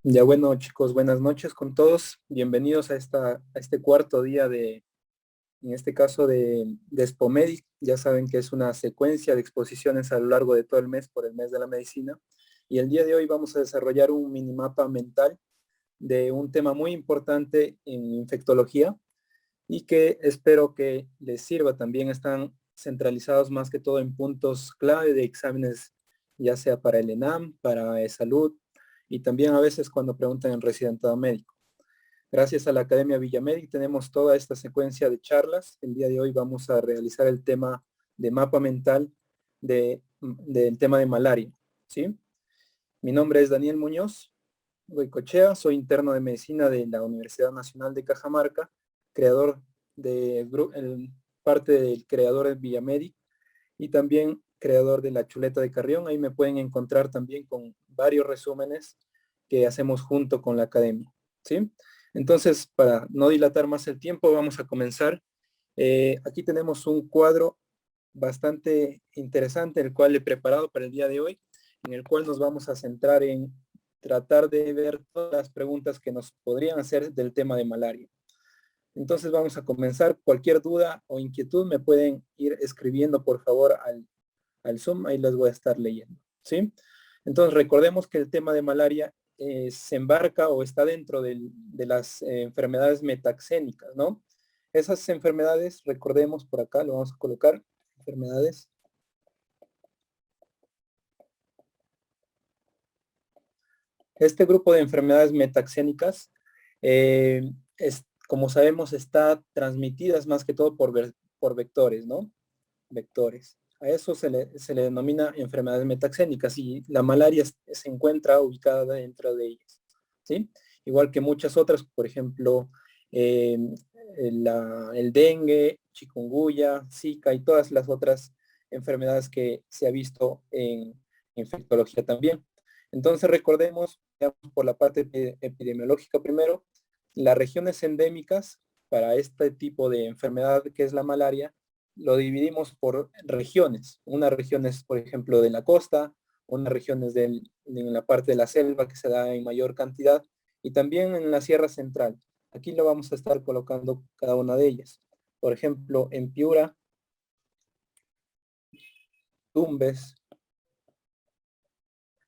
Ya bueno, chicos, buenas noches con todos. Bienvenidos a este cuarto día en este caso, de Spomedic. Ya saben que es una secuencia de exposiciones a lo largo de todo el mes por el mes de la medicina. Y el día de hoy vamos a desarrollar un minimapa mental de un tema muy importante en infectología y que espero que les sirva. También están centralizados más que todo en puntos clave de exámenes, ya sea para el ENAM, para salud y también a veces cuando preguntan en residentado médico. Gracias a la Academia Villamedic tenemos toda esta secuencia de charlas. El día de hoy vamos a realizar el tema de mapa mental del tema de malaria. ¿Sí? Mi nombre es Daniel Muñoz Goicochea, soy interno de medicina de la Universidad Nacional de Cajamarca, creador parte del creador de Villamedic y también creador de la chuleta de Carrión. Ahí me pueden encontrar también con varios resúmenes que hacemos junto con la academia. ¿Sí? Entonces, para no dilatar más el tiempo, vamos a comenzar. Aquí tenemos un cuadro bastante interesante, el cual he preparado para el día de hoy, en el cual nos vamos a centrar en tratar de ver todas las preguntas que nos podrían hacer del tema de malaria. Entonces vamos a comenzar. Cualquier duda o inquietud me pueden ir escribiendo por favor al Zoom, ahí les voy a estar leyendo. ¿Sí? Entonces recordemos que el tema de malaria se embarca o está dentro de las enfermedades metaxénicas, ¿no? Esas enfermedades, recordemos por acá, lo vamos a colocar, enfermedades. Este grupo de enfermedades metaxénicas, como sabemos, está transmitidas más que todo por vectores, ¿no? Vectores. A eso se le denomina enfermedades metaxénicas y la malaria se encuentra ubicada dentro de ellas, ¿sí? Igual que muchas otras, por ejemplo, eh, el dengue, chikungunya, zika y todas las otras enfermedades que se ha visto en infectología también. Entonces recordemos, por la parte epidemiológica primero, las regiones endémicas para este tipo de enfermedad que es la malaria, lo dividimos por regiones. Una región es, por ejemplo, de la costa, una región es en la parte de la selva que se da en mayor cantidad y también en la Sierra Central. Aquí lo vamos a estar colocando cada una de ellas. Por ejemplo, en Piura, Tumbes.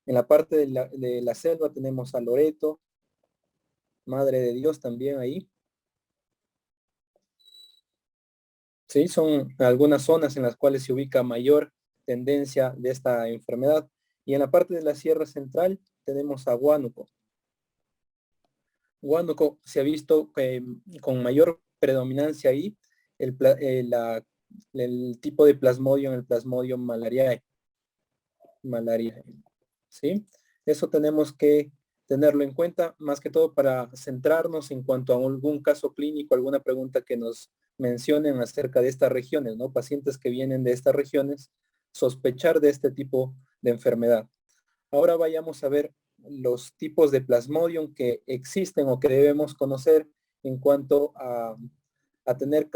En la parte de la selva tenemos a Loreto, Madre de Dios también ahí. ¿Sí? Son algunas zonas en las cuales se ubica mayor tendencia de esta enfermedad. Y en la parte de la Sierra Central tenemos a Huánuco. Huánuco se ha visto con mayor predominancia ahí el tipo de plasmodium, el plasmodium malariae. ¿Sí? Eso tenemos que tenerlo en cuenta, más que todo para centrarnos en cuanto a algún caso clínico, alguna pregunta que nos mencionen acerca de estas regiones, ¿no? Pacientes que vienen de estas regiones, sospechar de este tipo de enfermedad. Ahora vayamos a ver los tipos de plasmodium que existen o que debemos conocer en cuanto a tener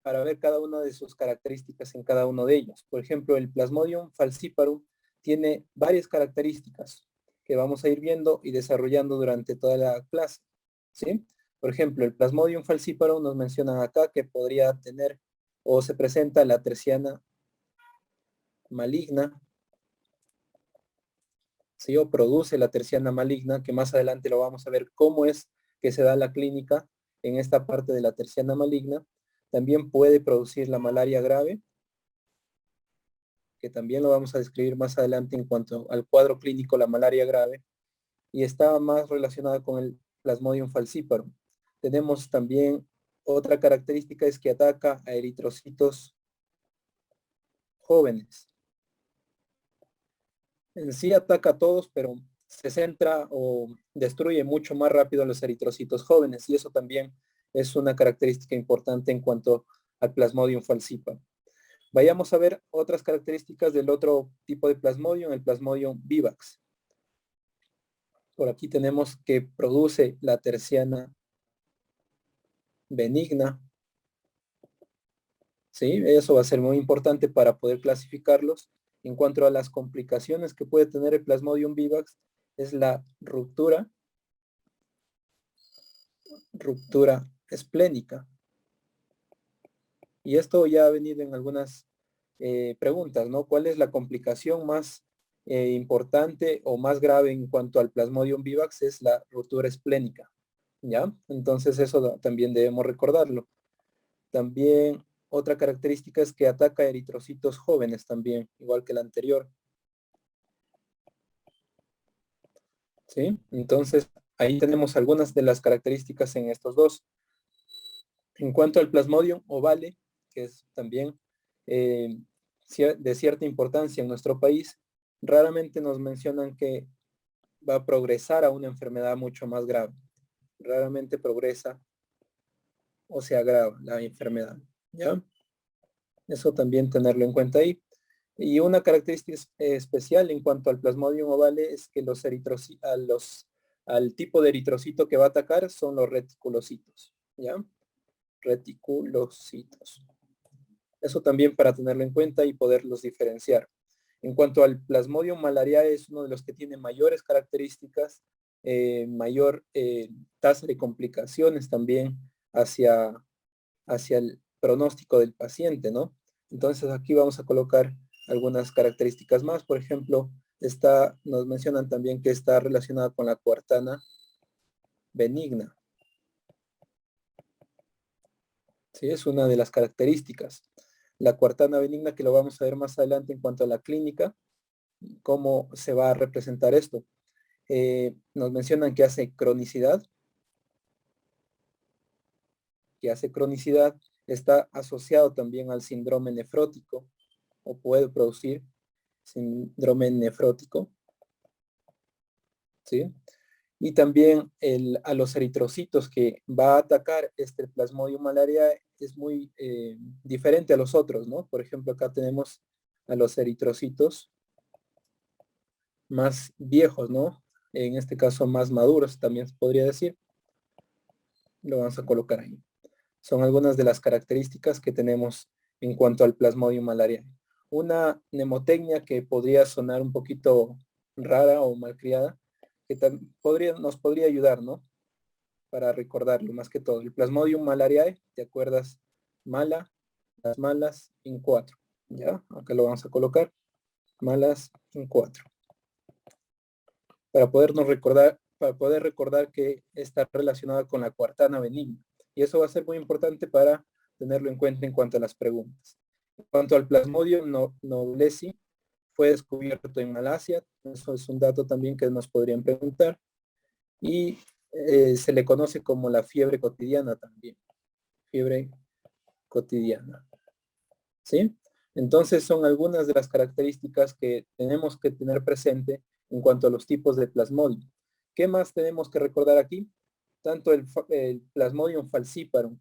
para ver cada una de sus características en cada uno de ellos. Por ejemplo, el Plasmodium falciparum tiene varias características que vamos a ir viendo y desarrollando durante toda la clase, ¿sí? Por ejemplo, el Plasmodium falciparum nos mencionan acá que podría tener o se presenta la terciana maligna, ¿sí? O produce la terciana maligna, que más adelante lo vamos a ver cómo es que se da la clínica en esta parte de la terciana maligna. También puede producir la malaria grave, que también lo vamos a describir más adelante en cuanto al cuadro clínico, la malaria grave, y está más relacionada con el Plasmodium falciparum. Tenemos también otra característica, es que ataca a eritrocitos jóvenes. En sí ataca a todos, pero se centra o destruye mucho más rápido a los eritrocitos jóvenes, y eso también es una característica importante en cuanto al Plasmodium falciparum. Vayamos a ver otras características del otro tipo de Plasmodium, el Plasmodium vivax. Por aquí tenemos que produce la terciana benigna. ¿Sí? Eso va a ser muy importante para poder clasificarlos en cuanto a las complicaciones que puede tener el Plasmodium vivax es la ruptura esplénica. Y esto ya ha venido en algunas preguntas, ¿no? ¿Cuál es la complicación más importante o más grave en cuanto al Plasmodium vivax? Es la ruptura esplénica, ¿ya? Entonces eso también debemos recordarlo. También otra característica es que ataca a eritrocitos jóvenes también, igual que la anterior. ¿Sí? Entonces, ahí tenemos algunas de las características en estos dos. En cuanto al Plasmodium ovale, que es también de cierta importancia en nuestro país, raramente nos mencionan que va a progresar a una enfermedad mucho más grave. Raramente progresa o se agrava la enfermedad, ¿ya? Eso también tenerlo en cuenta ahí. Y una característica especial en cuanto al Plasmodium ovale es que al tipo de eritrocito que va a atacar son los reticulocitos, ¿ya? Reticulocitos. Eso también para tenerlo en cuenta y poderlos diferenciar. En cuanto al Plasmodium malariae, es uno de los que tiene mayores características, mayor tasa de complicaciones también hacia el pronóstico del paciente, ¿no? Entonces aquí vamos a colocar algunas características más. Por ejemplo, nos mencionan también que está relacionada con la cuartana benigna. Sí, es una de las características. La cuartana benigna, que lo vamos a ver más adelante en cuanto a la clínica, cómo se va a representar esto. Nos mencionan que hace cronicidad, está asociado también al síndrome nefrótico, o puede producir síndrome nefrótico, ¿sí? Y también a los eritrocitos que va a atacar este Plasmodium malariae es muy diferente a los otros, ¿no? Por ejemplo, acá tenemos a los eritrocitos más viejos, ¿no? En este caso más maduros, también se podría decir. Lo vamos a colocar ahí. Son algunas de las características que tenemos en cuanto al Plasmodium malariae. Una mnemotecnia que podría sonar un poquito rara o malcriada, que nos podría ayudar, ¿no? Para recordarlo más que todo. El Plasmodium malariae, ¿te acuerdas? Mala, las malas en 4. ¿Ya? Acá lo vamos a colocar. Malas en 4. Para poder recordar que está relacionada con la cuartana benigna. Y eso va a ser muy importante para tenerlo en cuenta en cuanto a las preguntas. En cuanto al Plasmodium noblesi, fue descubierto en Malasia. Eso es un dato también que nos podrían preguntar. Y se le conoce como la fiebre cotidiana también. Fiebre cotidiana. ¿Sí? Entonces son algunas de las características que tenemos que tener presente en cuanto a los tipos de Plasmodium. ¿Qué más tenemos que recordar aquí? Tanto el Plasmodium falciparum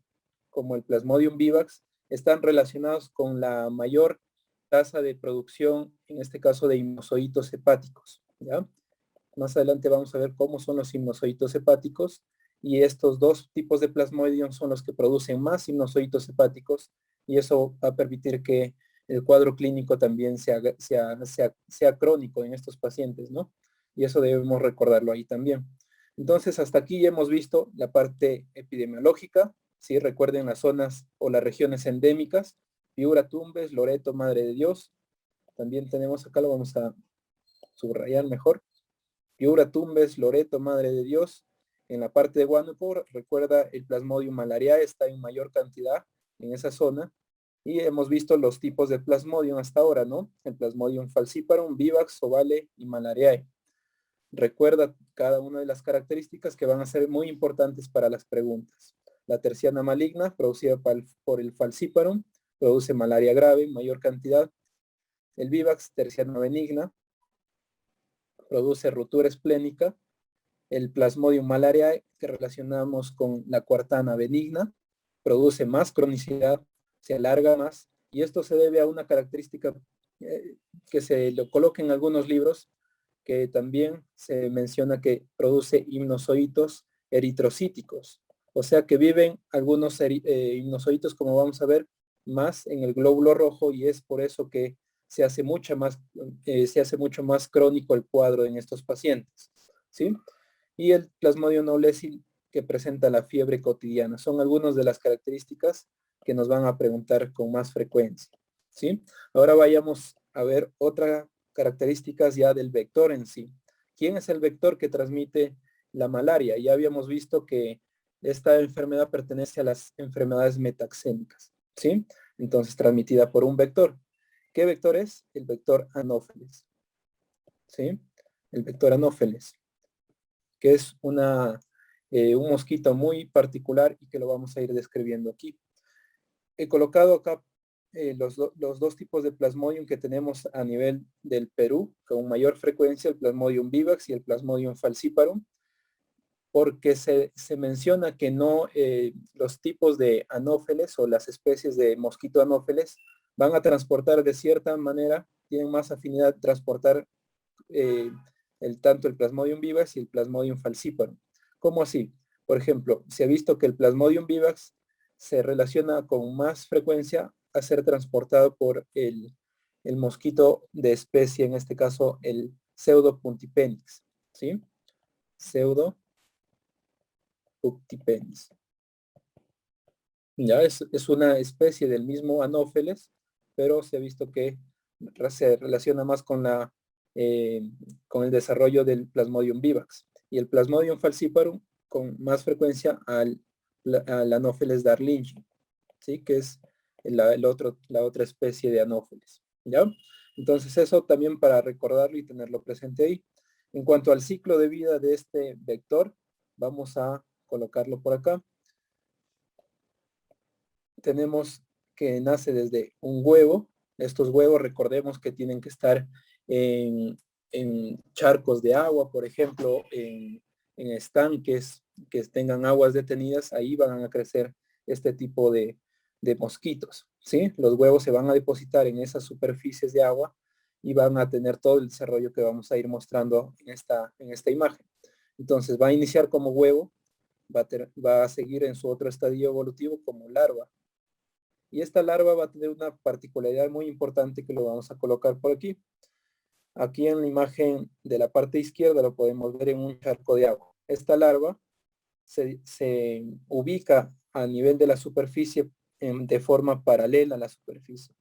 como el Plasmodium vivax están relacionados con la mayor tasa de producción, en este caso de hipnozoitos hepáticos, ¿ya? Más adelante vamos a ver cómo son los hipnozoitos hepáticos y estos dos tipos de Plasmodium son los que producen más hipnozoitos hepáticos y eso va a permitir que el cuadro clínico también sea crónico en estos pacientes, ¿no? Y eso debemos recordarlo ahí también. Entonces, hasta aquí ya hemos visto la parte epidemiológica, ¿sí? Recuerden las zonas o las regiones endémicas, Piura, Tumbes, Loreto, Madre de Dios. También tenemos acá, lo vamos a subrayar mejor. Piura, Tumbes, Loreto, Madre de Dios. En la parte de Huánuco, recuerda, el Plasmodium malariae está en mayor cantidad en esa zona. Y hemos visto los tipos de Plasmodium hasta ahora, ¿no? El Plasmodium falciparum, vivax, ovale y malariae. Recuerda cada una de las características que van a ser muy importantes para las preguntas. La terciana maligna, producida por el falciparum, produce malaria grave en mayor cantidad. El vivax, terciana benigna, produce ruptura esplénica. El Plasmodium malariae, que relacionamos con la cuartana benigna, produce más cronicidad, se alarga más, y esto se debe a una característica que se lo coloca en algunos libros, que también se menciona que produce hipnozoitos eritrocíticos, o sea que viven algunos hipnozoitos, como vamos a ver, más en el glóbulo rojo, y es por eso que se hace mucho más crónico el cuadro en estos pacientes, ¿sí? Y el Plasmodium knowlesi, que presenta la fiebre cotidiana. Son algunas de las características que nos van a preguntar con más frecuencia, ¿sí? Ahora vayamos a ver otras características ya del vector en sí. ¿Quién es el vector que transmite la malaria? Ya habíamos visto que esta enfermedad pertenece a las enfermedades metaxémicas, ¿sí? Entonces, transmitida por un vector. ¿Qué vector es? El vector anófeles, ¿sí? El vector anófeles, que es un mosquito muy particular y que lo vamos a ir describiendo aquí. He colocado acá los dos tipos de Plasmodium que tenemos a nivel del Perú, con mayor frecuencia, el Plasmodium vivax y el Plasmodium falciparum, porque se menciona que no los tipos de anófeles o las especies de mosquito anófeles van a transportar de cierta manera, tienen más afinidad de transportar tanto el Plasmodium vivax y el Plasmodium falciparum. ¿Cómo así? Por ejemplo, se ha visto que el Plasmodium vivax se relaciona con más frecuencia a ser transportado por el mosquito de especie, en este caso el Pseudopunctipenis, ¿sí? Pseudopunctipenis. Ya es una especie del mismo anófeles, pero se ha visto que se relaciona más con el desarrollo del Plasmodium vivax y el Plasmodium falciparum con más frecuencia al anófeles darlingi, ¿sí? Que es la otra especie de anófeles, ¿ya? Entonces eso también para recordarlo y tenerlo presente ahí. En cuanto al ciclo de vida de este vector, vamos a colocarlo por acá. Tenemos que nace desde un huevo. Estos huevos recordemos que tienen que estar en charcos de agua, por ejemplo, en estanques que tengan aguas detenidas, ahí van a crecer este tipo de mosquitos, ¿sí? Los huevos se van a depositar en esas superficies de agua y van a tener todo el desarrollo que vamos a ir mostrando en esta imagen. Entonces va a iniciar como huevo, va a seguir en su otro estadio evolutivo como larva, y esta larva va a tener una particularidad muy importante que lo vamos a colocar por aquí. Aquí en la imagen de la parte izquierda lo podemos ver en un charco de agua. Esta larva se ubica a nivel de la superficie de forma paralela a la superficie.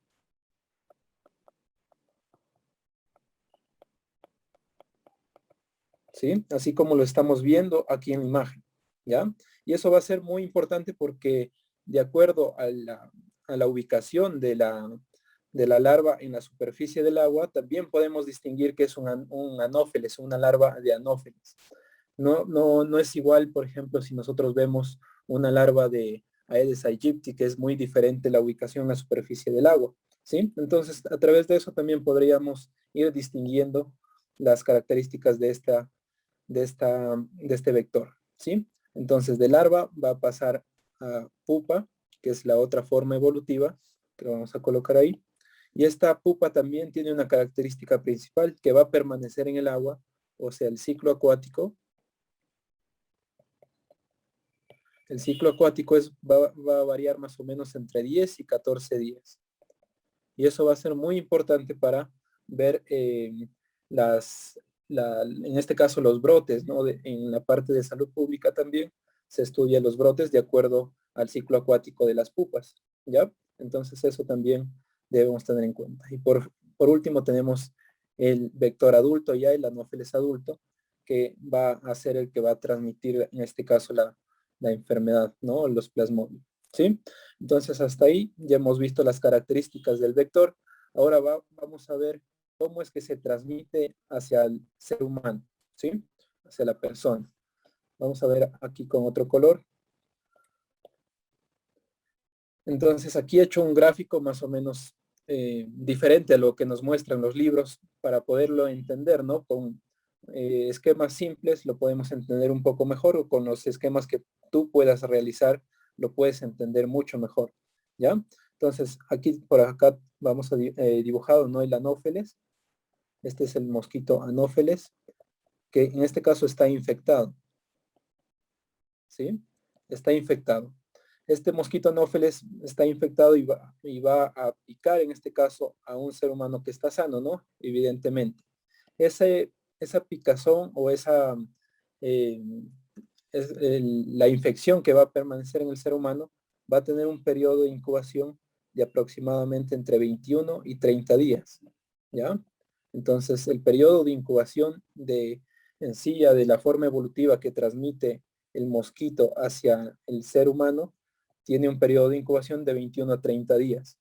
¿Sí? Así como lo estamos viendo aquí en la imagen, ¿ya? Y eso va a ser muy importante porque de acuerdo a la ubicación de la larva en la superficie del agua, también podemos distinguir que es un anófeles, una larva de anófeles. No es igual, por ejemplo, si nosotros vemos una larva de Aedes aegypti, que es muy diferente la ubicación en la superficie del agua, ¿sí? Entonces, a través de eso también podríamos ir distinguiendo las características de este vector, ¿sí? Entonces, de larva va a pasar a pupa, que es la otra forma evolutiva, que lo vamos a colocar ahí. Y esta pupa también tiene una característica principal que va a permanecer en el agua, o sea, el ciclo acuático. El ciclo acuático va a variar más o menos entre 10 y 14 días. Y eso va a ser muy importante para ver en este caso los brotes, ¿no? En la parte de salud pública también se estudian los brotes de acuerdo al ciclo acuático de las pupas, ¿ya? Entonces eso también debemos tener en cuenta. Y por último tenemos el vector adulto ya, el anófeles adulto, que va a ser el que va a transmitir en este caso la enfermedad, ¿no? Los plasmodios, ¿sí? Entonces hasta ahí ya hemos visto las características del vector. Ahora vamos a ver cómo es que se transmite hacia el ser humano, ¿sí? Hacia la persona. Vamos a ver aquí con otro color. Entonces aquí he hecho un gráfico más o menos diferente a lo que nos muestran los libros para poderlo entender, ¿no? Con esquemas simples lo podemos entender un poco mejor, o con los esquemas que tú puedas realizar lo puedes entender mucho mejor, ¿ya? Entonces aquí por acá vamos a dibujado, ¿no? El anófeles. Este es el mosquito anófeles, que en este caso está infectado, ¿sí? Está infectado. Este mosquito anófeles está infectado y va a picar, en este caso, a un ser humano que está sano, ¿no? Evidentemente. Esa picazón o eh, la infección que va a permanecer en el ser humano va a tener un periodo de incubación de aproximadamente entre 21 y 30 días, ¿ya? Entonces, el periodo de incubación en sí, ya de la forma evolutiva que transmite el mosquito hacia el ser humano, tiene un periodo de incubación de 21 a 30 días.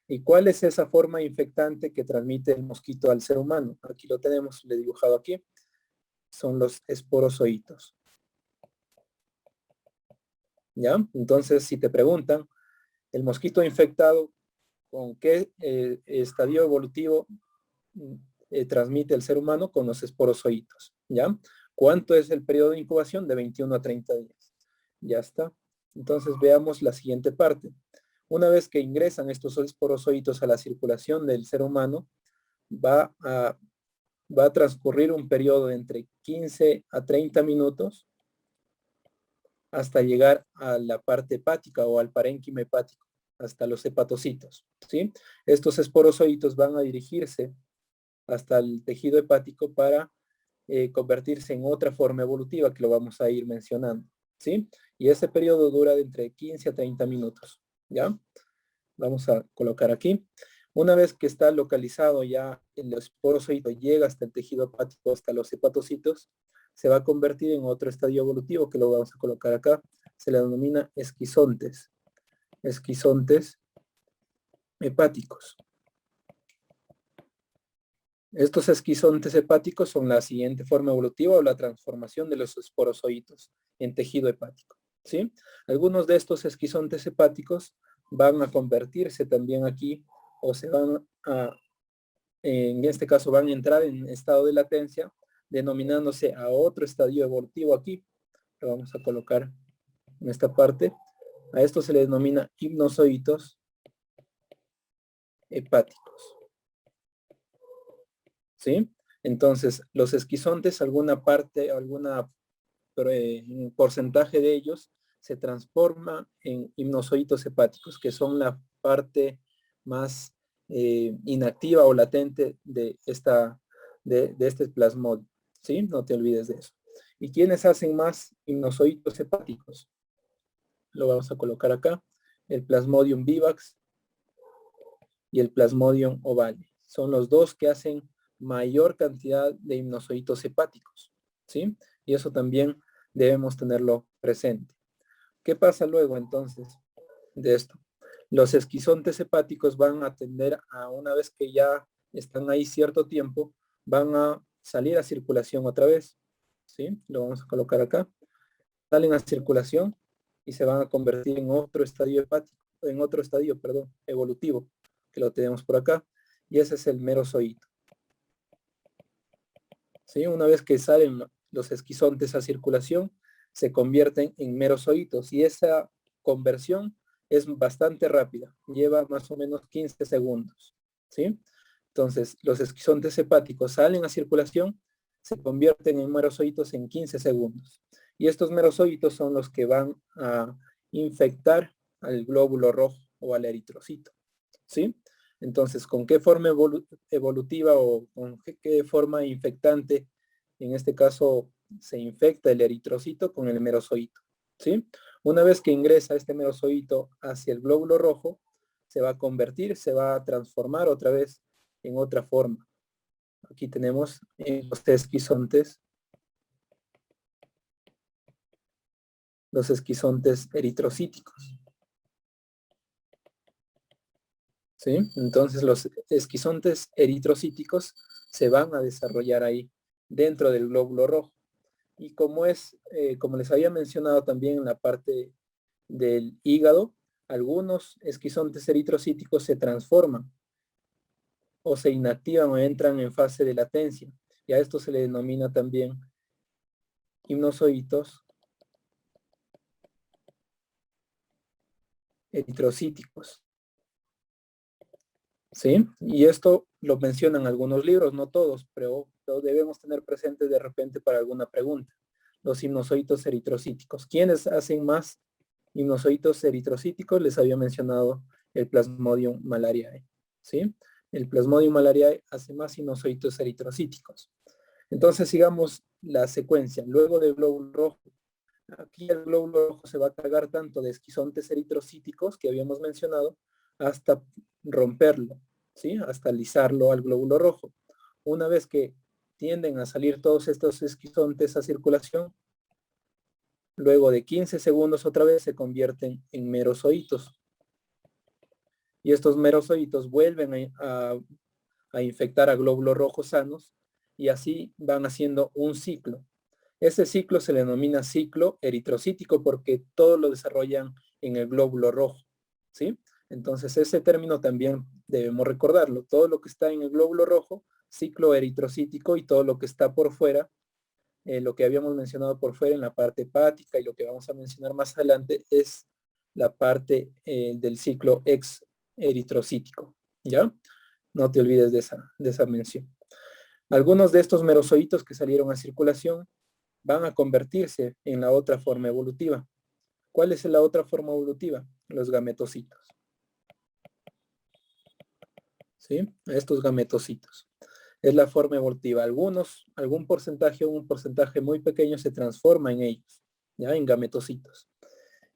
¿Y cuál es esa forma infectante que transmite el mosquito al ser humano? Aquí lo tenemos, le he dibujado aquí. Son los esporozoitos. ¿Ya? Entonces, si te preguntan, el mosquito infectado, ¿con qué estadio evolutivo transmite el ser humano? Con los esporozoitos. ¿Ya? ¿Cuánto es el periodo de incubación? De 21 a 30 días. Ya está. Entonces, veamos la siguiente parte. Una vez que ingresan estos esporozoitos a la circulación del ser humano, va a transcurrir un periodo de entre 15 a 30 minutos hasta llegar a la parte hepática o al parénquima hepático, hasta los hepatocitos, ¿sí? Estos esporozoitos van a dirigirse hasta el tejido hepático para convertirse en otra forma evolutiva que lo vamos a ir mencionando, ¿sí? Y ese periodo dura de entre 15 a 30 minutos, ¿ya? Vamos a colocar aquí. Una vez que está localizado ya el esporozoito, llega hasta el tejido hepático, hasta los hepatocitos, se va a convertir en otro estadio evolutivo que lo vamos a colocar acá. Se le denomina esquizontes. Esquizontes hepáticos. Estos esquizontes hepáticos son la siguiente forma evolutiva o la transformación de los esporozoitos en tejido hepático, ¿sí? Algunos de estos esquizontes hepáticos van a convertirse también aquí o en este caso van a entrar en estado de latencia, denominándose a otro estadio evolutivo aquí. Lo vamos a colocar en esta parte. A esto se le denomina hipnozoitos hepáticos, ¿sí? Entonces, los esquizontes, alguna parte, un porcentaje de ellos se transforma en hipnozoitos hepáticos, que son la parte más inactiva o latente de este plasmodium, ¿sí? No te olvides de eso. ¿Y quiénes hacen más hipnozoitos hepáticos? Lo vamos a colocar acá. El Plasmodium vivax y el Plasmodium ovale. Son los dos que hacen mayor cantidad de hipnozoitos hepáticos, ¿sí? Y eso también debemos tenerlo presente. ¿Qué pasa luego entonces de esto? Los esquizontes hepáticos van a tender a, una vez que ya están ahí cierto tiempo, van a salir a circulación otra vez, ¿sí? Lo vamos a colocar acá. Salen a circulación y se van a convertir en otro estadio hepático, en otro estadio, perdón, evolutivo, que lo tenemos por acá, y ese es el merozoito. ¿Sí? Una vez que salen los esquizontes a circulación, se convierten en merozoitos y esa conversión es bastante rápida, lleva más o menos 15 segundos, ¿sí? Entonces, los esquizontes hepáticos salen a circulación, se convierten en merozoitos en 15 segundos. Y estos merozoitos son los que van a infectar al glóbulo rojo o al eritrocito, ¿sí? Entonces, ¿con qué forma evolutiva o con qué forma infectante, en este caso, se infecta el eritrocito con el merozoito? ¿Sí? Una vez que ingresa este merozoito hacia el glóbulo rojo, se va a convertir, se va a transformar otra vez en otra forma. Aquí tenemos los esquizontes eritrocíticos. ¿Sí? Entonces los esquizontes eritrocíticos se van a desarrollar ahí dentro del glóbulo rojo. Y como les había mencionado también en la parte del hígado, algunos esquizontes eritrocíticos se transforman o se inactivan o entran en fase de latencia. Y a esto se le denomina también hipnozoitos eritrocíticos. ¿Sí? Y esto lo mencionan algunos libros, no todos, pero debemos tener presente de repente para alguna pregunta. Los hipnozoitos eritrocíticos. ¿Quiénes hacen más hipnozoitos eritrocíticos, les había mencionado el Plasmodium malariae, ¿sí? El Plasmodium malariae hace más hipnozoitos eritrocíticos. Entonces sigamos la secuencia. Luego del glóbulo rojo, aquí el glóbulo rojo se va a cargar tanto de esquizontes eritrocíticos que habíamos mencionado hasta romperlo, ¿sí? Hasta alisarlo al glóbulo rojo. Una vez que tienden a salir todos estos esquizontes a circulación, luego de 15 segundos otra vez se convierten en merozoitos. Y estos merozoitos vuelven a infectar a glóbulos rojos sanos y así van haciendo un ciclo. Ese ciclo se le denomina ciclo eritrocítico porque todo lo desarrollan en el glóbulo rojo, ¿sí? Entonces ese término también debemos recordarlo. Todo lo que está en el glóbulo rojo, ciclo eritrocítico, y todo lo que está por fuera, lo que habíamos mencionado por fuera en la parte hepática y lo que vamos a mencionar más adelante es la parte del ciclo ex eritrocítico, ¿ya? No te olvides de esa mención. Algunos de estos merozoitos que salieron a circulación van a convertirse en la otra forma evolutiva. ¿Cuál es la otra forma evolutiva? Los gametocitos. ¿Sí? Estos gametocitos. Es la forma evolutiva. Algún porcentaje, un porcentaje muy pequeño se transforma en ellos, ¿ya? En gametocitos.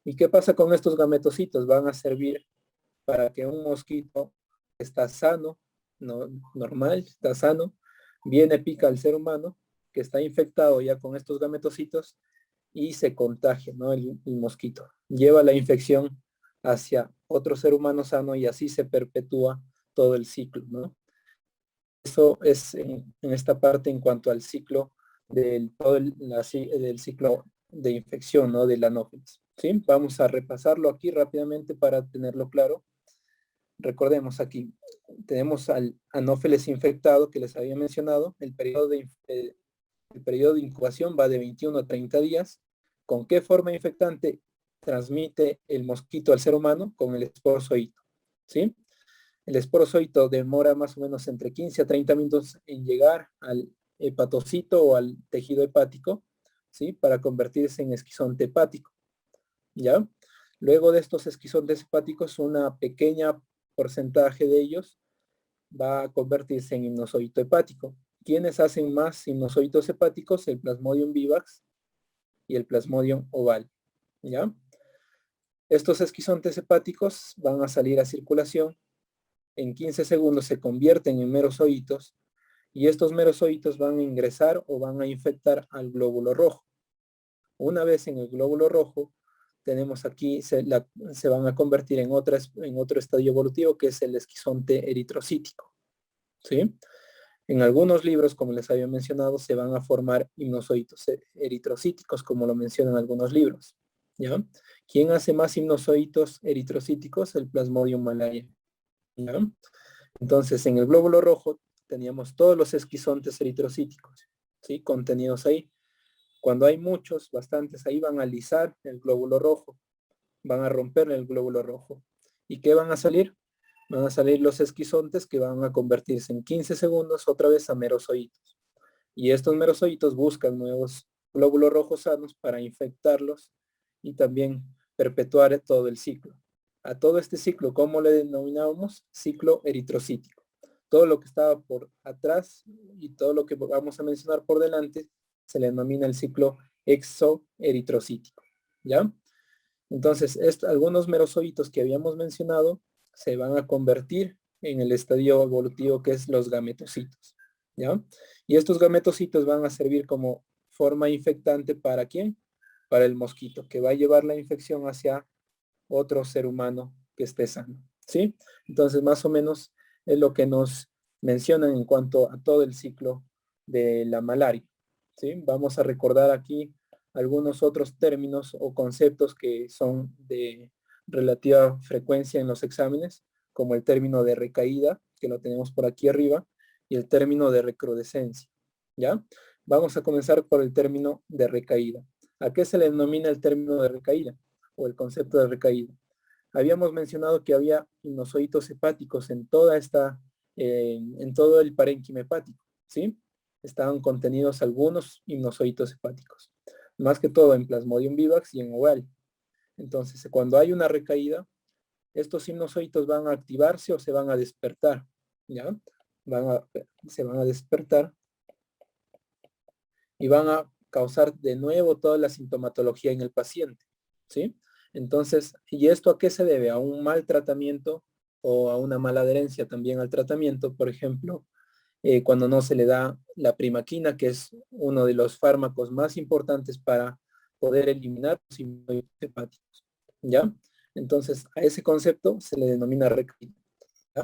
¿Y qué pasa con estos gametocitos? Van a servir para que un mosquito que está sano, no, normal, está sano, viene, pica al ser humano, que está infectado ya con estos gametocitos, y se contagia, ¿no? El mosquito. Lleva la infección hacia otro ser humano sano y así se perpetúa todo el ciclo, ¿no? Eso es en esta parte en cuanto al ciclo del ciclo de infección, ¿no? Del anófeles. ¿Sí? Vamos a repasarlo aquí rápidamente para tenerlo claro. Recordemos aquí, tenemos al anófeles infectado que les había mencionado. El periodo de incubación va de 21 a 30 días. ¿Con qué forma infectante transmite el mosquito al ser humano? Con el esporozoito, ¿sí? El esporozoito demora más o menos entre 15 a 30 minutos en llegar al hepatocito o al tejido hepático, ¿sí? Para convertirse en esquizonte hepático, ¿ya? Luego de estos esquizontes hepáticos, una pequeña porcentaje de ellos va a convertirse en hipnozoito hepático. ¿Quiénes hacen más hipnozoitos hepáticos? El Plasmodium vivax y el Plasmodium oval, ¿ya? Estos esquizontes hepáticos van a salir a circulación. En 15 segundos se convierten en merozoitos y estos merozoitos van a ingresar o van a infectar al glóbulo rojo. Una vez en el glóbulo rojo, tenemos aquí, se van a convertir en otro estadio evolutivo que es el esquizonte eritrocítico, ¿sí? En algunos libros, como les había mencionado, se van a formar hipnozoitos eritrocíticos, como lo mencionan algunos libros, ¿ya? ¿Quién hace más hipnozoitos eritrocíticos? El Plasmodium malariae, ¿ya? Entonces, en el glóbulo rojo teníamos todos los esquizontes eritrocíticos, ¿sí? Contenidos ahí. Cuando hay muchos, bastantes, ahí van a alisar el glóbulo rojo, van a romper el glóbulo rojo. ¿Y qué van a salir? Van a salir los esquizontes que van a convertirse en 15 segundos otra vez a merozoitos. Y estos merozoitos buscan nuevos glóbulos rojos sanos para infectarlos y también perpetuar todo el ciclo. A todo este ciclo, ¿cómo le denominamos? Ciclo eritrocítico. Todo lo que estaba por atrás y todo lo que vamos a mencionar por delante se le denomina el ciclo exoeritrocítico, ¿ya? Entonces, algunos merozoitos que habíamos mencionado se van a convertir en el estadio evolutivo que es los gametocitos, ¿ya? Y estos gametocitos van a servir como forma infectante ¿para quién? Para el mosquito, que va a llevar la infección hacia otro ser humano que esté sano, ¿sí? Entonces, más o menos es lo que nos mencionan en cuanto a todo el ciclo de la malaria, ¿sí? Vamos a recordar aquí algunos otros términos o conceptos que son de relativa frecuencia en los exámenes, como el término de recaída, que lo tenemos por aquí arriba, y el término de recrudescencia, ¿ya? Vamos a comenzar por el término de recaída. ¿A qué se le denomina el término de recaída o el concepto de recaída? Habíamos mencionado que había hipnozoitos hepáticos en en todo el parénquima hepático, ¿sí? Estaban contenidos algunos hipnozoitos hepáticos, más que todo en Plasmodium vivax y en oval. Entonces, cuando hay una recaída, estos sinusoitos van a activarse o se van a despertar, ¿ya? Se van a despertar y van a causar de nuevo toda la sintomatología en el paciente, ¿sí? Entonces, ¿y esto a qué se debe? A un mal tratamiento o a una mala adherencia también al tratamiento, por ejemplo, cuando no se le da la primaquina, que es uno de los fármacos más importantes para poder eliminar los sinusoides hepáticos, ¿ya? Entonces, a ese concepto se le denomina recaída, ¿ya?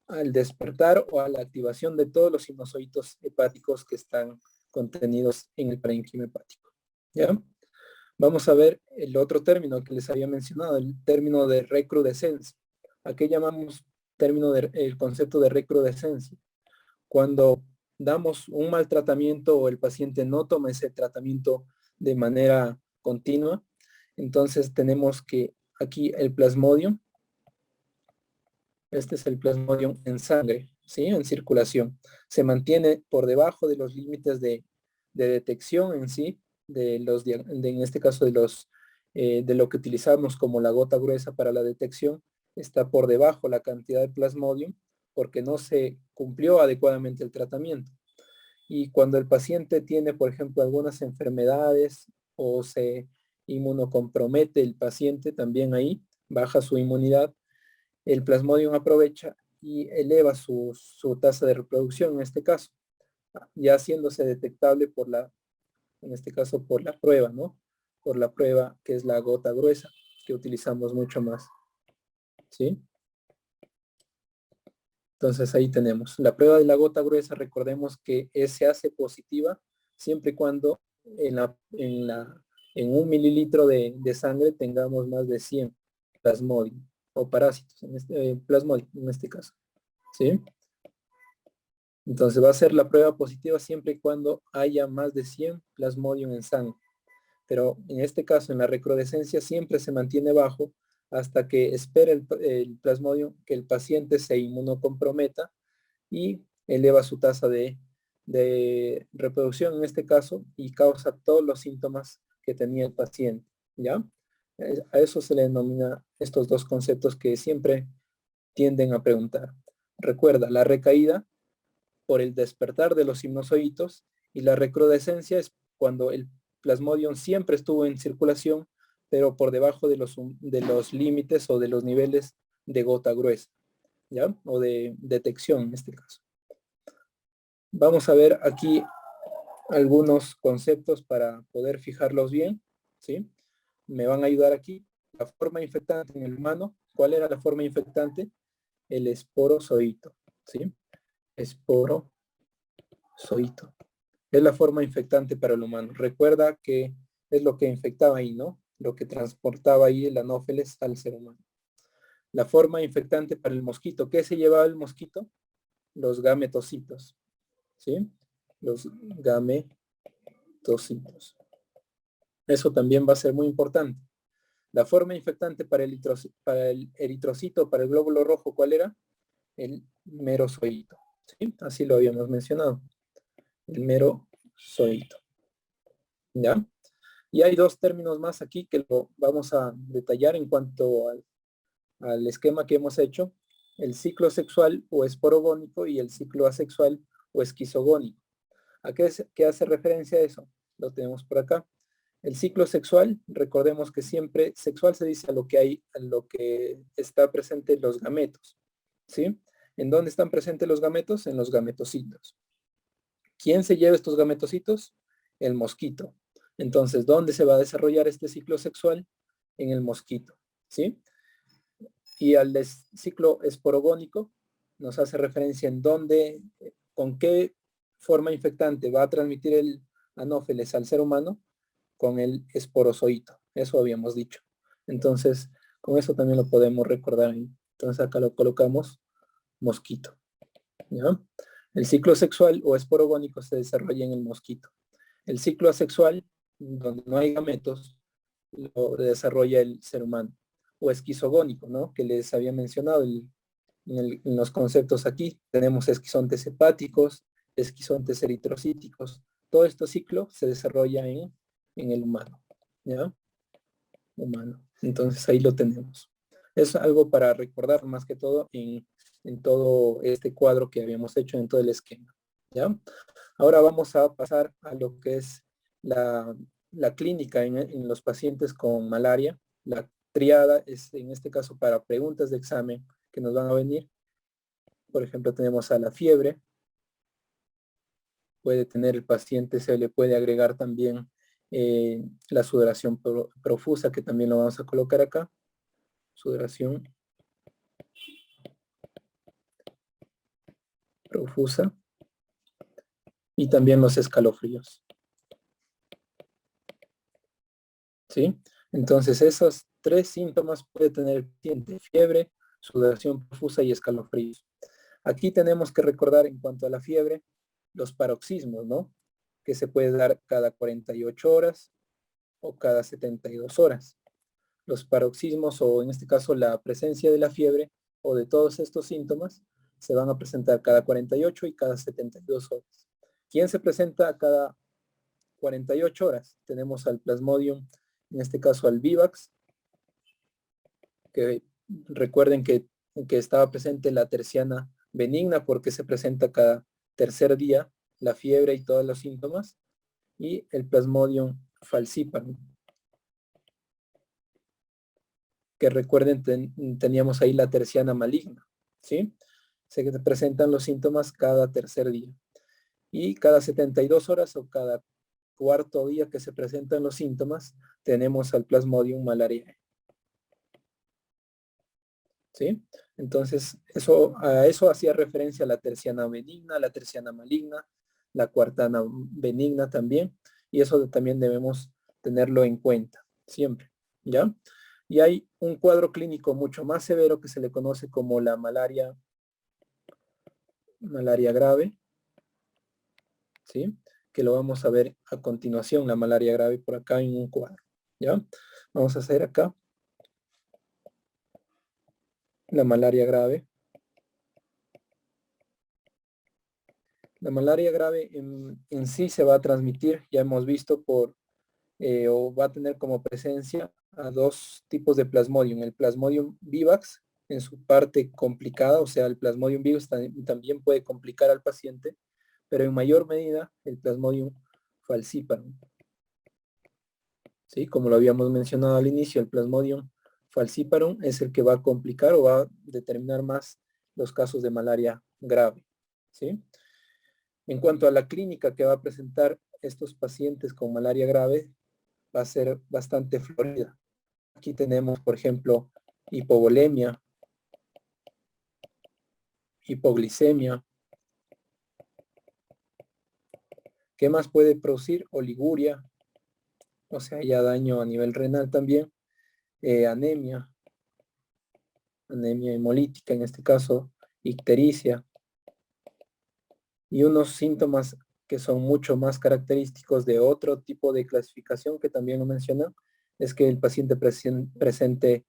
Al despertar o a la activación de todos los sinusoides hepáticos que están contenidos en el parénquima hepático, ¿ya? Vamos a ver el otro término que les había mencionado, el término de recrudescencia. ¿A qué llamamos el concepto de recrudescencia? Cuando damos un mal tratamiento o el paciente no toma ese tratamiento de manera continua, entonces tenemos que aquí el plasmodium, este es el plasmodium en sangre, ¿sí? En circulación. Se mantiene por debajo de los límites de detección en sí, en este caso de lo que utilizamos como la gota gruesa para la detección, está por debajo la cantidad de plasmodium porque no se cumplió adecuadamente el tratamiento. Y cuando el paciente tiene, por ejemplo, algunas enfermedades o se inmunocompromete el paciente, también ahí baja su inmunidad, el plasmodium aprovecha y eleva su tasa de reproducción en este caso, ya haciéndose detectable en este caso por la prueba, ¿no? Por la prueba que es la gota gruesa, que utilizamos mucho más, ¿sí? Entonces ahí tenemos. La prueba de la gota gruesa, recordemos que se hace positiva siempre y cuando en un mililitro de sangre tengamos más de 100 plasmodium o parásitos, plasmodium en este caso, ¿sí? Entonces va a ser la prueba positiva siempre y cuando haya más de 100 plasmodium en sangre. Pero en este caso, en la recrudescencia, siempre se mantiene bajo hasta que espere el plasmodium que el paciente se inmunocomprometa y eleva su tasa de reproducción en este caso y causa todos los síntomas que tenía el paciente, ¿ya? A eso se le denomina estos dos conceptos que siempre tienden a preguntar. Recuerda, la recaída por el despertar de los sinusoides y la recrudescencia es cuando el plasmodium siempre estuvo en circulación, pero por debajo de los límites o de los niveles de gota gruesa, ¿ya? O de detección en este caso. Vamos a ver aquí algunos conceptos para poder fijarlos bien, ¿sí? Me van a ayudar aquí. La forma infectante en el humano, ¿cuál era la forma infectante? El esporozoito, ¿sí? Esporozoito. Es la forma infectante para el humano. Recuerda que es lo que infectaba ahí, ¿no? Lo que transportaba ahí el anófeles al ser humano. La forma infectante para el mosquito. ¿Qué se llevaba el mosquito? Los gametocitos, ¿sí? Los gametocitos. Eso también va a ser muy importante. La forma infectante para el eritrocito, para el glóbulo rojo, ¿cuál era? El merozoito, ¿sí? Así lo habíamos mencionado. El merozoito, ¿ya? Y hay dos términos más aquí que lo vamos a detallar en cuanto al esquema que hemos hecho. El ciclo sexual o esporogónico y el ciclo asexual o esquizogónico. ¿A qué hace referencia a eso? Lo tenemos por acá. El ciclo sexual, recordemos que siempre sexual se dice a lo que está presente en los gametos, ¿sí? ¿En dónde están presentes los gametos? En los gametocitos. ¿Quién se lleva estos gametocitos? El mosquito. Entonces, ¿dónde se va a desarrollar este ciclo sexual? En el mosquito, ¿sí? Y al ciclo esporogónico nos hace referencia en dónde, con qué forma infectante va a transmitir el anófeles al ser humano, con el esporozoito. Eso habíamos dicho. Entonces, con eso también lo podemos recordar ahí. Entonces acá lo colocamos mosquito, ¿ya? El ciclo sexual o esporogónico se desarrolla en el mosquito. El ciclo asexual, donde no hay gametos, lo desarrolla el ser humano. O esquizogónico, ¿no? Que les había mencionado en los conceptos aquí. Tenemos esquizontes hepáticos, esquizontes eritrocíticos. Todo este ciclo se desarrolla en el humano, ¿ya? humano. Entonces ahí lo tenemos. Es algo para recordar más que todo en todo este cuadro que habíamos hecho en todo el esquema. ¿Ya? Ahora vamos a pasar a lo que es la clínica en los pacientes con malaria. La triada es en este caso para preguntas de examen que nos van a venir. Por ejemplo, tenemos a la fiebre. Puede tener el paciente, se le puede agregar también la sudoración profusa, que también lo vamos a colocar acá. Sudoración profusa. Y también los escalofríos. ¿Sí? Entonces, esos tres síntomas puede tener el paciente: fiebre, sudoración profusa y escalofríos. Aquí tenemos que recordar en cuanto a la fiebre, los paroxismos, ¿no? Que se puede dar cada 48 horas o cada 72 horas. Los paroxismos, o en este caso la presencia de la fiebre o de todos estos síntomas, se van a presentar cada 48 y cada 72 horas. ¿Quién se presenta cada 48 horas? Tenemos al Plasmodium, en este caso al Vivax, que recuerden que estaba presente la terciana benigna porque se presenta cada tercer día la fiebre y todos los síntomas, y el Plasmodium falciparum, que recuerden teníamos ahí la terciana maligna, ¿sí? Se presentan los síntomas cada tercer día. Y cada 72 horas o cada cuarto día que se presentan los síntomas, tenemos al Plasmodium malariae. ¿Sí? Entonces, a eso hacía referencia la terciana benigna, la terciana maligna, la cuartana benigna también, y eso también debemos tenerlo en cuenta, siempre, ¿ya? Y hay un cuadro clínico mucho más severo que se le conoce como la malaria grave, ¿sí? Que lo vamos a ver a continuación, la malaria grave por acá en un cuadro, ¿ya? Vamos a hacer acá la malaria grave. La malaria grave en sí se va a transmitir, ya hemos visto, o va a tener como presencia a dos tipos de Plasmodium. El Plasmodium vivax en su parte complicada, o sea, el Plasmodium vivax también puede complicar al paciente, pero en mayor medida el Plasmodium falciparum. ¿Sí? Como lo habíamos mencionado al inicio, el Plasmodium falciparum es el que va a complicar o va a determinar más los casos de malaria grave. ¿Sí? En cuanto a la clínica que va a presentar estos pacientes con malaria grave, va a ser bastante florida. Aquí tenemos, por ejemplo, hipovolemia, hipoglicemia. ¿Qué más puede producir? Oliguria, o sea, ya daño a nivel renal también. Anemia, anemia hemolítica en este caso, ictericia. Y unos síntomas que son mucho más característicos de otro tipo de clasificación que también lo mencioné, es que el paciente presente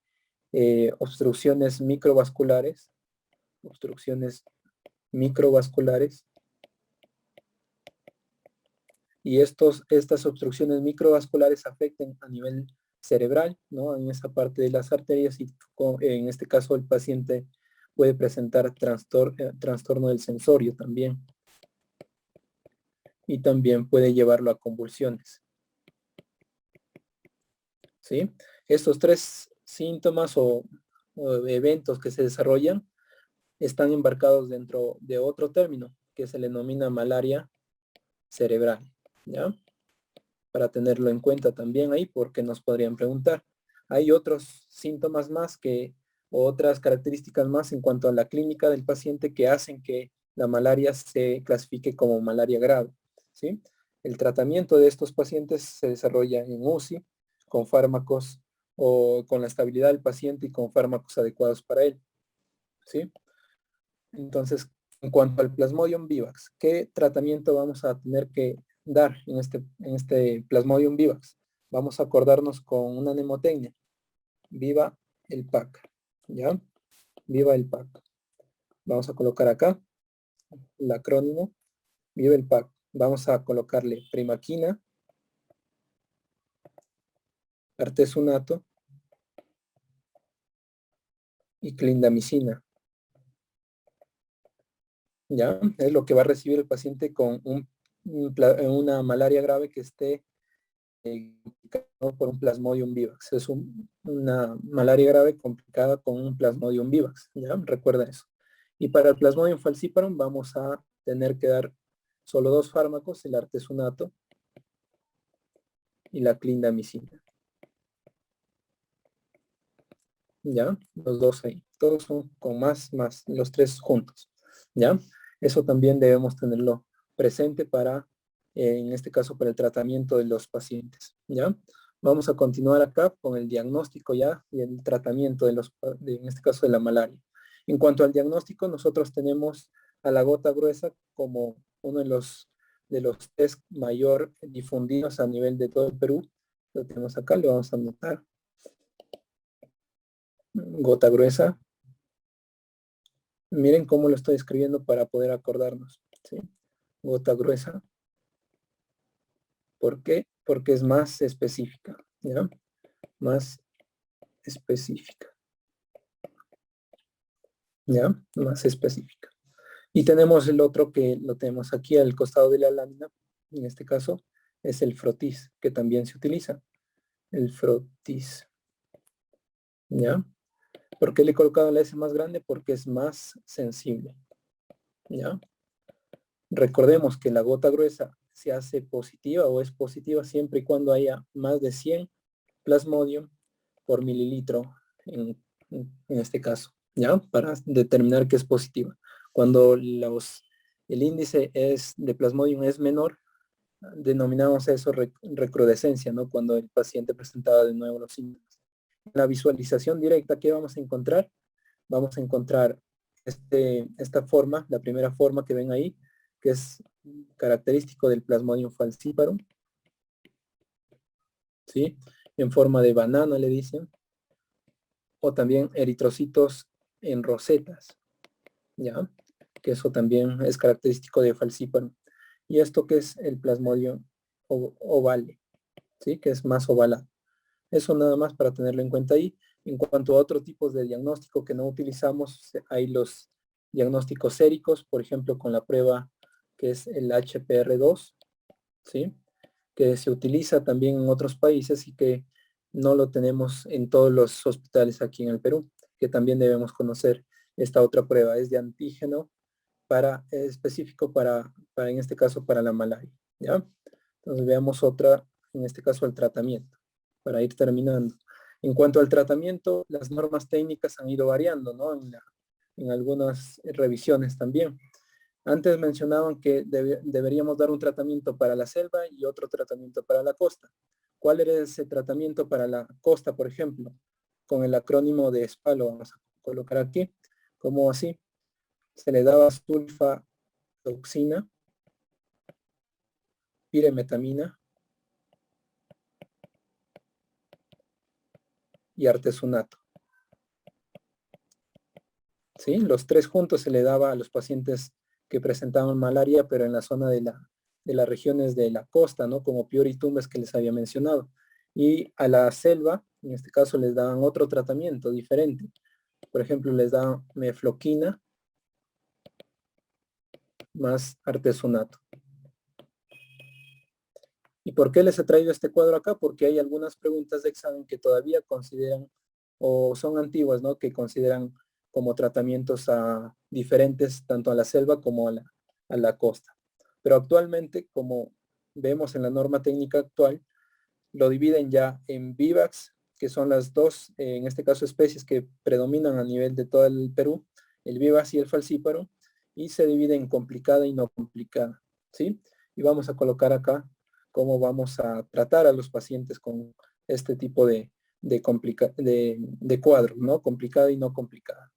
obstrucciones microvasculares, y estas obstrucciones microvasculares afecten a nivel cerebral, ¿no? En esa parte de las arterias, y en este caso el paciente puede presentar trastorno del sensorio también, y también puede llevarlo a convulsiones, ¿sí? Estos tres síntomas o eventos que se desarrollan están embarcados dentro de otro término que se le denomina malaria cerebral, ¿ya? Para tenerlo en cuenta también ahí, porque nos podrían preguntar. Hay otros síntomas más o otras características más en cuanto a la clínica del paciente que hacen que la malaria se clasifique como malaria grave, ¿sí? El tratamiento de estos pacientes se desarrolla en UCI, con fármacos o con la estabilidad del paciente y con fármacos adecuados para él, ¿sí? Entonces, en cuanto al Plasmodium vivax, ¿qué tratamiento vamos a tener que dar en este Plasmodium vivax? Vamos a acordarnos con una mnemotecnia. Viva el PAC, ¿ya? Viva el PAC. Vamos a colocar acá el acrónimo. Viva el PAC. Vamos a colocarle primaquina, artesunato y clindamicina. ¿Ya? Es lo que va a recibir el paciente con una malaria grave que esté complicado por un Plasmodium vivax. Es una malaria grave complicada con un Plasmodium vivax. ¿Ya? Recuerda eso. Y para el Plasmodium falciparum vamos a tener que dar solo dos fármacos, el artesunato y la clindamicina. ¿Ya? Los dos ahí. Todos son con más, los tres juntos. ¿Ya? Eso también debemos tenerlo presente para, en este caso, para el tratamiento de los pacientes. ¿Ya? Vamos a continuar acá con el diagnóstico ya y el tratamiento en este caso, de la malaria. En cuanto al diagnóstico, nosotros tenemos a la gota gruesa como uno de los test mayor difundidos a nivel de todo el Perú. Lo tenemos acá, lo vamos a anotar. Gota gruesa. Miren cómo lo estoy escribiendo para poder acordarnos. ¿Sí? Gota gruesa. ¿Por qué? Porque es más específica. ¿Ya? Más específica. ¿Ya? Más específica. Y tenemos el otro que lo tenemos aquí al costado de la lámina. En este caso es el frotis, que también se utiliza. El frotis. ¿Ya? ¿Por qué le he colocado la S más grande? Porque es más sensible. ¿Ya? Recordemos que la gota gruesa se hace positiva o es positiva siempre y cuando haya más de 100 plasmodium por mililitro en este caso, ¿ya? Para determinar que es positiva. Cuando el índice de plasmodium es menor, denominamos eso recrudescencia, ¿no? Cuando el paciente presentaba de nuevo los síntomas. En la visualización directa, ¿qué vamos a encontrar? Vamos a encontrar esta forma, la primera forma que ven ahí, que es característico del Plasmodium falciparum, ¿sí? En forma de banana le dicen, o también eritrocitos en rosetas, ¿ya? Que eso también es característico de falciparum. Y esto que es el Plasmodium ovale, ¿sí? Que es más ovalado. Eso nada más para tenerlo en cuenta ahí. En cuanto a otros tipos de diagnóstico que no utilizamos, hay los diagnósticos séricos, por ejemplo, con la prueba que es el HPR2, ¿sí? Que se utiliza también en otros países y que no lo tenemos en todos los hospitales aquí en el Perú, que también debemos conocer esta otra prueba. Es de antígeno específico en este caso, para la malaria, ¿ya? Entonces veamos otra, en este caso el tratamiento, para ir terminando. En cuanto al tratamiento, las normas técnicas han ido variando, ¿no? En algunas revisiones también. Antes mencionaban que deberíamos dar un tratamiento para la selva y otro tratamiento para la costa. ¿Cuál era ese tratamiento para la costa, por ejemplo? Con el acrónimo de SPA lo vamos a colocar aquí, como así. Se le daba sulfatoxina, piremetamina y artesunato. ¿Sí? Los tres juntos se le daba a los pacientes que presentaban malaria, pero en la zona de las regiones de la costa, ¿no? Como Piura y Tumbes que les había mencionado. Y a la selva, en este caso, les daban otro tratamiento diferente. Por ejemplo, les daban mefloquina más artesunato. ¿Y por qué les he traído este cuadro acá? Porque hay algunas preguntas de examen que todavía consideran, o son antiguas, ¿no? Que consideran como tratamientos diferentes tanto a la selva como a la costa. Pero actualmente, como vemos en la norma técnica actual, lo dividen ya en vivax, que son las dos, en este caso, especies que predominan a nivel de todo el Perú, el vivax y el falcíparo, y se divide en complicada y no complicada, ¿sí? Y vamos a colocar acá cómo vamos a tratar a los pacientes con este tipo de cuadro, ¿no? Complicada y no complicada.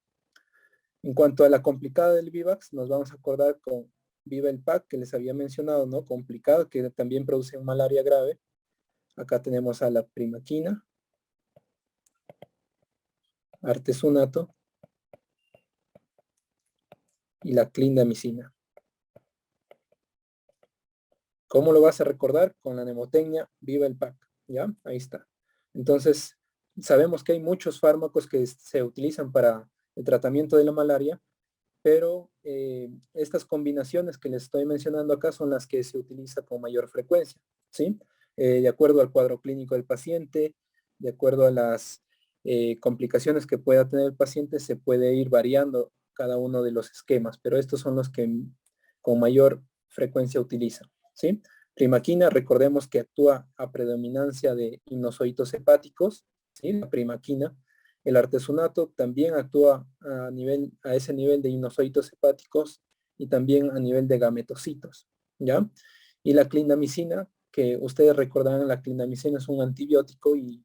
En cuanto a la complicada del Vivax, nos vamos a acordar con Viva-el-Pac, que les había mencionado, ¿no? Complicada, que también produce malaria grave. Acá tenemos a la primaquina, artesunato y la clindamicina. ¿Cómo lo vas a recordar? Con la mnemotecnia Viva-el-Pac, ¿ya? Ahí está. Entonces, sabemos que hay muchos fármacos que se utilizan para el tratamiento de la malaria, pero estas combinaciones que les estoy mencionando acá son las que se utilizan con mayor frecuencia, ¿sí? De acuerdo al cuadro clínico del paciente, de acuerdo a las complicaciones que pueda tener el paciente, se puede ir variando cada uno de los esquemas, pero estos son los que con mayor frecuencia utilizan, ¿sí? Primaquina, recordemos que actúa a predominancia de inosocitos hepáticos, ¿sí? La primaquina. El artesunato también actúa a ese nivel de inosocitos hepáticos y también a nivel de gametocitos, ¿ya? Y la clindamicina, que ustedes recordarán, la clindamicina es un antibiótico y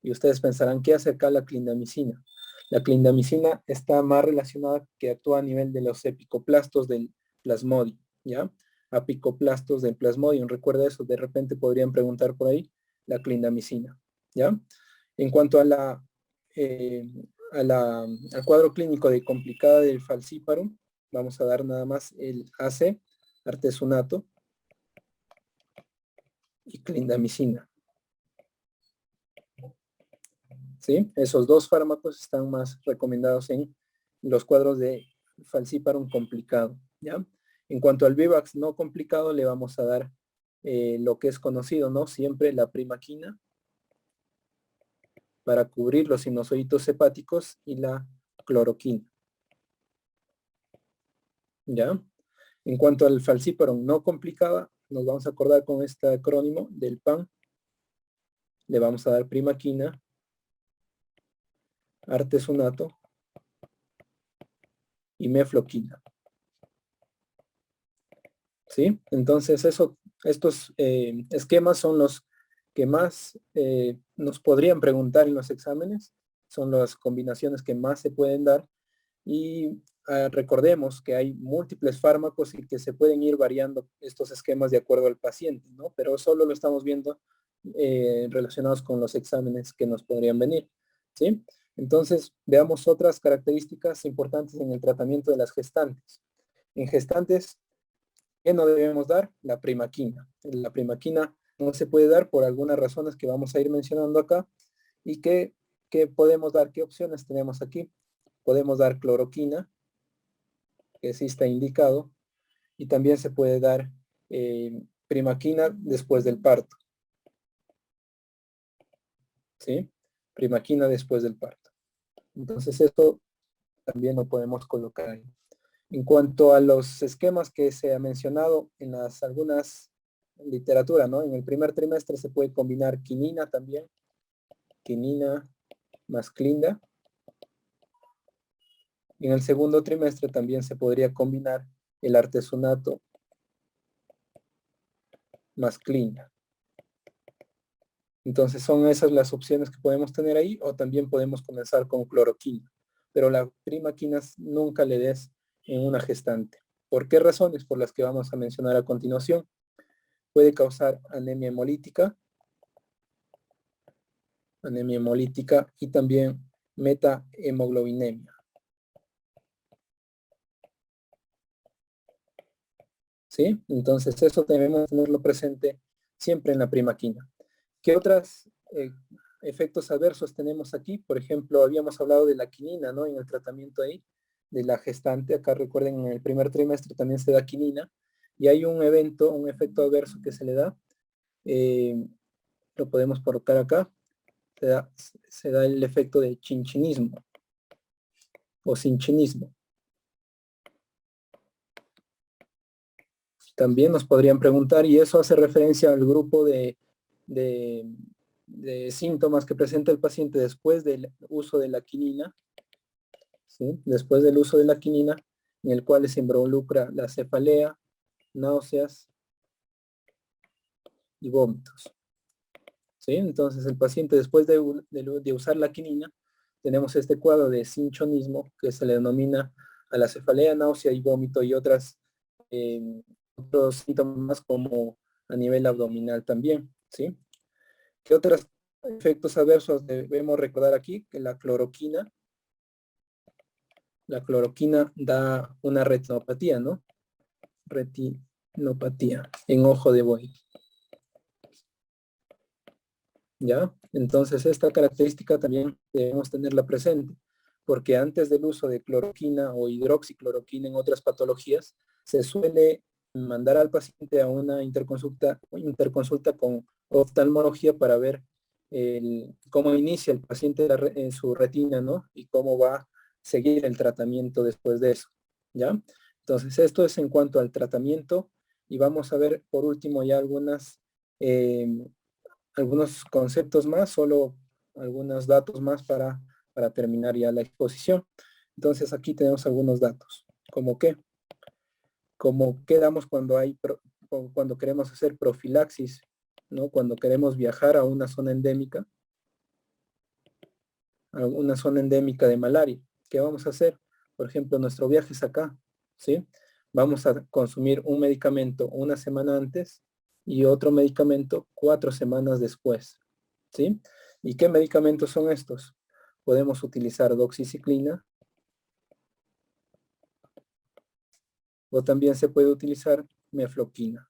ustedes pensarán, ¿qué hace acá la clindamicina? La clindamicina está más relacionada que actúa a nivel de los epicoplastos del plasmodium, ¿ya? Apicoplastos del plasmodium, recuerda eso, de repente podrían preguntar por ahí, la clindamicina, ¿ya? En cuanto a al cuadro clínico de complicada del falciparum, vamos a dar nada más el AC, artesunato y clindamicina. ¿Sí? Esos dos fármacos están más recomendados en los cuadros de falciparum complicado, ¿ya? En cuanto al Vivax no complicado, le vamos a dar lo que es conocido, ¿no? Siempre la primaquina para cubrir los sinusoides hepáticos y la cloroquina, ¿ya? En cuanto al falciparum no complicada, nos vamos a acordar con este acrónimo del PAN, le vamos a dar primaquina, artesunato y mefloquina. ¿Sí? Entonces estos esquemas son los que más nos podrían preguntar en los exámenes, son las combinaciones que más se pueden dar y recordemos que hay múltiples fármacos y que se pueden ir variando estos esquemas de acuerdo al paciente, ¿no? Pero solo lo estamos viendo relacionados con los exámenes que nos podrían venir, ¿sí? Entonces veamos otras características importantes en el tratamiento de las gestantes. En gestantes, ¿qué no debemos dar? La primaquina. La primaquina no se puede dar por algunas razones que vamos a ir mencionando acá. ¿Y qué podemos dar? ¿Qué opciones tenemos aquí? Podemos dar cloroquina, que sí está indicado, y también se puede dar primaquina después del parto. ¿Sí? Primaquina después del parto. Entonces esto también lo podemos colocar ahí. En cuanto a los esquemas que se ha mencionado en algunas literatura, ¿no? En el primer trimestre se puede combinar quinina también, quinina más clinda. Y en el segundo trimestre también se podría combinar el artesunato más clinda. Entonces son esas las opciones que podemos tener ahí, o también podemos comenzar con cloroquina. Pero la primaquina nunca le des en una gestante. ¿Por qué razones? Por las que vamos a mencionar a continuación. Puede causar anemia hemolítica y también metahemoglobinemia. ¿Sí? Entonces eso debemos tenerlo presente siempre en la primaquina. ¿Qué otros efectos adversos tenemos aquí? Por ejemplo, habíamos hablado de la quinina, ¿no? En el tratamiento ahí de la gestante. Acá recuerden, en el primer trimestre también se da quinina. Y hay un efecto adverso que se le da. Lo podemos colocar acá. Se da el efecto de chinchinismo o cinchinismo. También nos podrían preguntar, y eso hace referencia al grupo de síntomas que presenta el paciente después del uso de la quinina, ¿sí? Después del uso de la quinina, en el cual se involucra la cefalea, náuseas y vómitos. ¿Sí? Entonces el paciente después de usar la quinina, tenemos este cuadro de cinchonismo que se le denomina a la cefalea, náusea y vómito y otros síntomas como a nivel abdominal también, ¿sí? ¿Qué otros efectos adversos debemos recordar aquí? Que la cloroquina da una retinopatía, ¿no? Retinopatía en ojo de buey. ¿Ya? Entonces esta característica también debemos tenerla presente. porque antes del uso de cloroquina o hidroxicloroquina en otras patologías, se suele mandar al paciente a una interconsulta con oftalmología para ver cómo inicia el paciente en su retina, ¿no? Y cómo va a seguir el tratamiento después de eso, ¿ya? Entonces, esto es en cuanto al tratamiento y vamos a ver por último ya algunos conceptos más, solo algunos datos más para terminar ya la exposición. Entonces, aquí tenemos algunos datos, como qué damos cuando queremos hacer profilaxis, ¿no? Cuando queremos viajar a una zona endémica, de malaria. ¿Qué vamos a hacer? Por ejemplo, nuestro viaje es acá, ¿sí? Vamos a consumir un medicamento una semana antes y otro medicamento 4 semanas después, ¿sí? ¿Y qué medicamentos son estos? Podemos utilizar doxiciclina o también se puede utilizar mefloquina,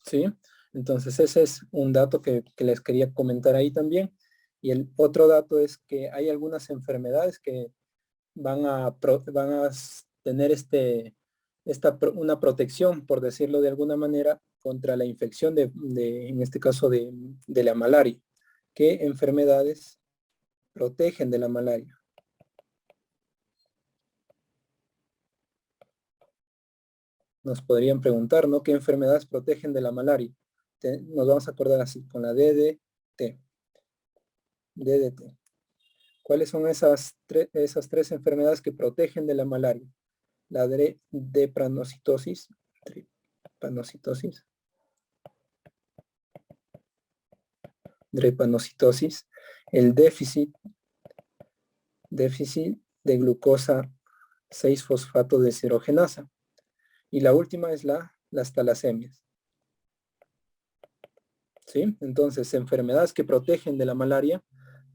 ¿sí? Entonces ese es un dato que les quería comentar ahí también. Y el otro dato es que hay algunas enfermedades que van a tener una protección, por decirlo de alguna manera, contra la infección en este caso de la malaria. ¿Qué enfermedades protegen de la malaria? Nos podrían preguntar, ¿no? ¿Qué enfermedades protegen de la malaria? Nos vamos a acordar así, con la DDT. DDT. ¿Cuáles son esas tres enfermedades que protegen de la malaria? La drepanocytosis, el déficit de glucosa 6-fosfato deshidrogenasa. Y la última es las talasemias. ¿Sí? Entonces, enfermedades que protegen de la malaria,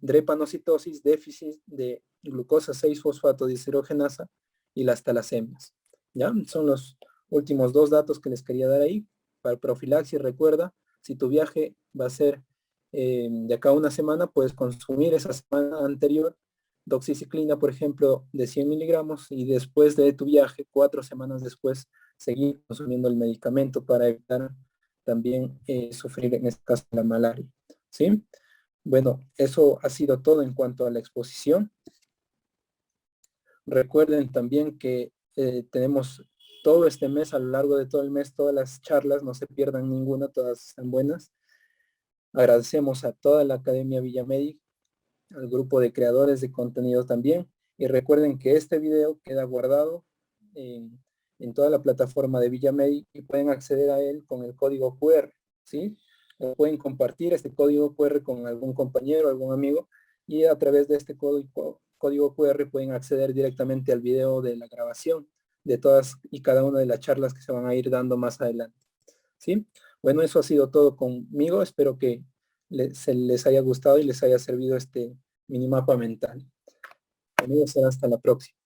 drepanocitosis, déficit de glucosa 6-fosfato deshidrogenasa y las talasemias. ¿Ya? Son los últimos dos datos que les quería dar ahí. Para profilaxis, recuerda, si tu viaje va a ser de acá a una semana, puedes consumir esa semana anterior doxiciclina, por ejemplo, de 100 miligramos y después de tu viaje, 4 semanas después, seguir consumiendo el medicamento para evitar también sufrir en este caso la malaria. ¿Sí? Bueno, eso ha sido todo en cuanto a la exposición. Recuerden también que tenemos todo este mes, a lo largo de todo el mes, todas las charlas, no se pierdan ninguna, todas están buenas. Agradecemos a toda la Academia Villamedic, al grupo de creadores de contenido también. Y recuerden que este video queda guardado en toda la plataforma de Villamedic y pueden acceder a él con el código QR, ¿sí? Pueden compartir este código QR con algún compañero, algún amigo, y a través de este código QR pueden acceder directamente al video de la grabación de todas y cada una de las charlas que se van a ir dando más adelante, ¿sí? Bueno, eso ha sido todo conmigo. Espero que se les haya gustado y les haya servido este minimapa mental. Amigos, será hasta la próxima.